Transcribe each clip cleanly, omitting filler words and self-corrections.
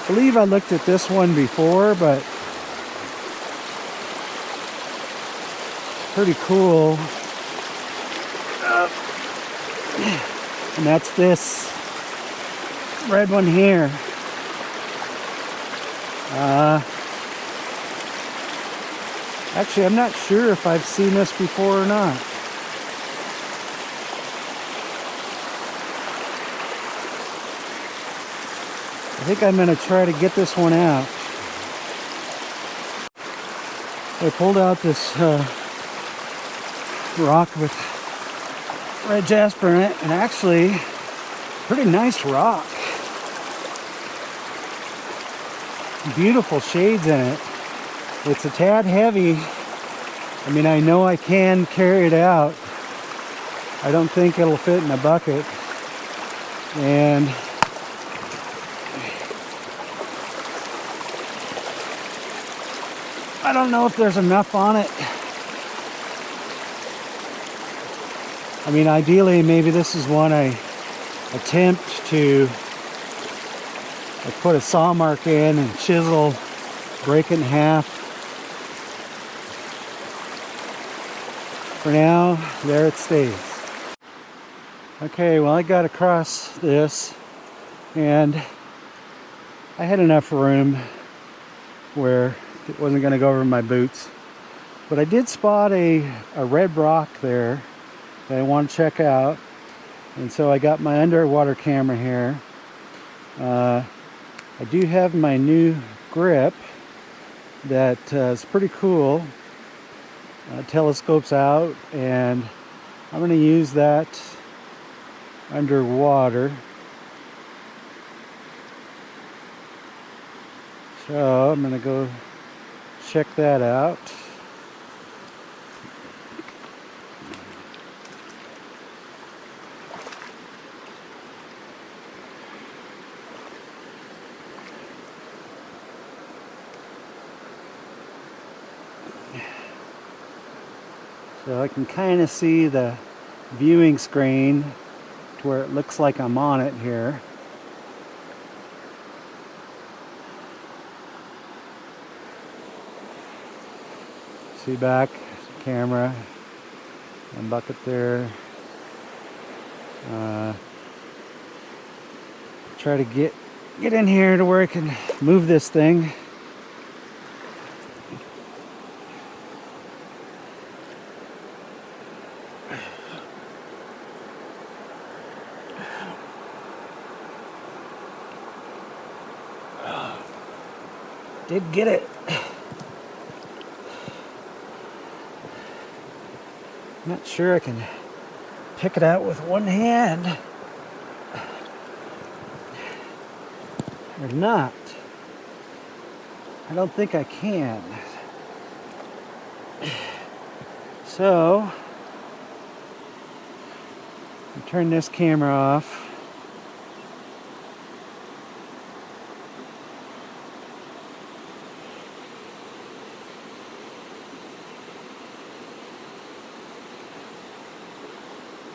believe I looked at this one before, but pretty cool. And that's this red one here. Actually, I'm not sure if I've seen this before or not. I think I'm going to try to get this one out. I pulled out this rock with red jasper in it, and actually, pretty nice rock. Beautiful shades in it. It's a tad heavy. I mean, I know I can carry it out. I don't think it'll fit in a bucket. And I don't know if there's enough on it. I mean, ideally, maybe this is one I attempt to put a saw mark in and chisel, break it in half. For now, there it stays. Okay, well, I got across this, and I had enough room where it wasn't going to go over my boots. But I did spot a red rock there that I want to check out. And so I got my underwater camera here. I do have my new grip that is pretty cool. Telescopes out, and I'm going to use that underwater. So I'm going to go check that out. So I can kind of see the viewing screen to where it looks like I'm on it here. See back, camera, and bucket there. Try to get in here to where I can move this thing. Did get it. Not sure I can pick it out with one hand or not. I don't think I can. So, I'll turn this camera off.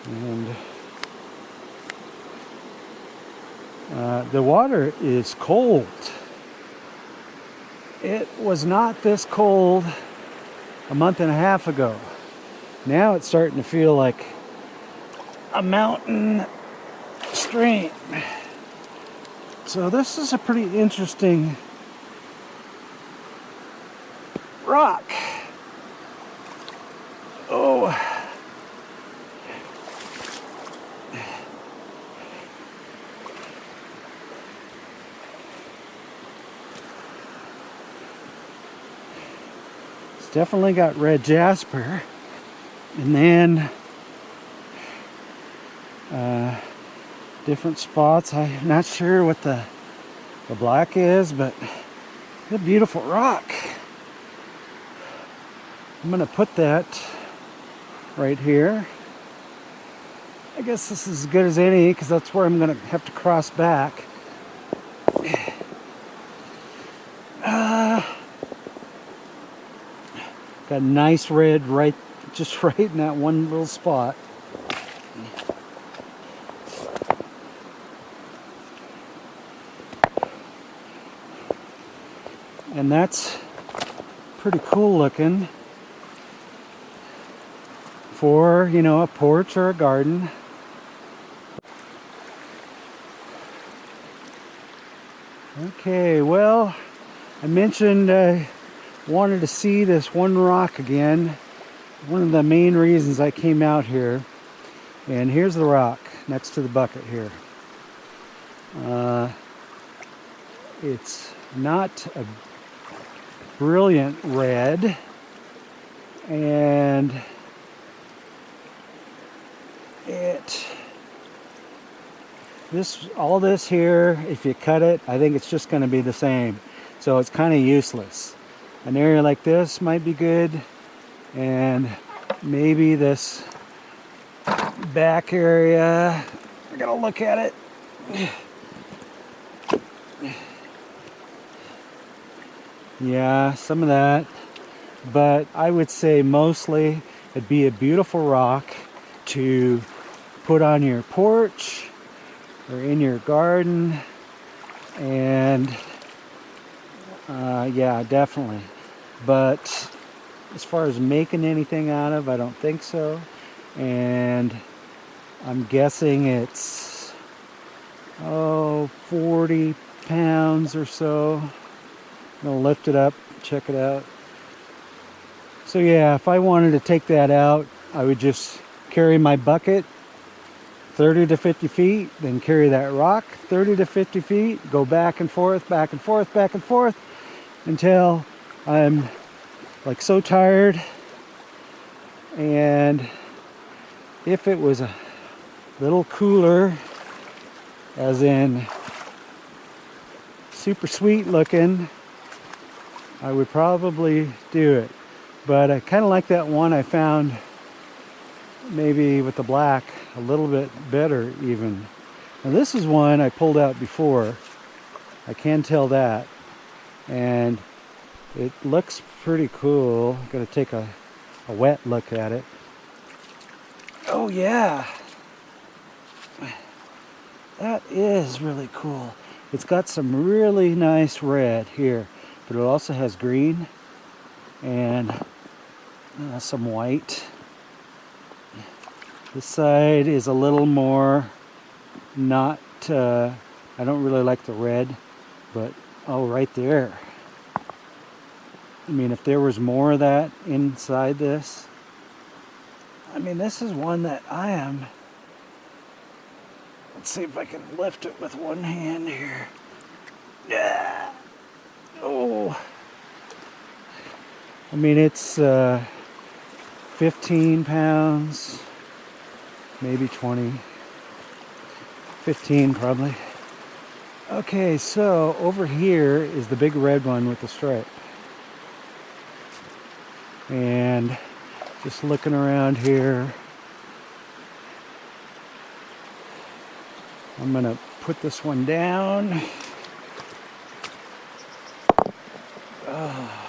And the water is cold. It was not this cold a month and a half ago. Now it's starting to feel like a mountain stream. So this is a pretty interesting rock. Oh. Definitely got red jasper, and then different spots. I'm not sure what the black is, but it's a beautiful rock. I'm gonna put that right here. I guess this is as good as any because that's where I'm gonna have to cross back. Got nice red just right in that one little spot. And that's pretty cool looking for, you know, a porch or a garden. Okay, well, I mentioned I wanted to see this one rock again. One of the main reasons I came out here. And here's the rock next to the bucket here. It's not a brilliant red, and all this here, if you cut it, I think it's just going to be the same. So it's kind of useless. An area like this might be good, and maybe this back area, we're going to look at it. Yeah, some of that, but I would say mostly it'd be a beautiful rock to put on your porch or in your garden, and yeah, definitely. But as far as making anything out of, I don't think so. And I'm guessing it's 40 pounds or so. I'm gonna lift it up, check it out. So yeah, if I wanted to take that out, I would just carry my bucket 30 to 50 feet, then carry that rock 30 to 50 feet, go back and forth, back and forth, back and forth, until I'm like so tired. And if it was a little cooler, as in super sweet looking, I would probably do it. But I kind of like that one I found, maybe with the black, a little bit better even. Now this is one I pulled out before. I can tell that. And it looks pretty cool. I'm gonna take a wet look at it. Oh yeah. That is really cool. It's got some really nice red here, but it also has green and some white. This side is a little more not, I don't really like the red, but oh, right there. I mean, if there was more of that inside this, I mean, this is one that I am. Let's see if I can lift it with one hand here. Yeah. Oh. I mean, it's 15 pounds, maybe 20. 15 probably. Okay, so over here is the big red one with the stripe. And just looking around here, I'm gonna put this one down. Oh.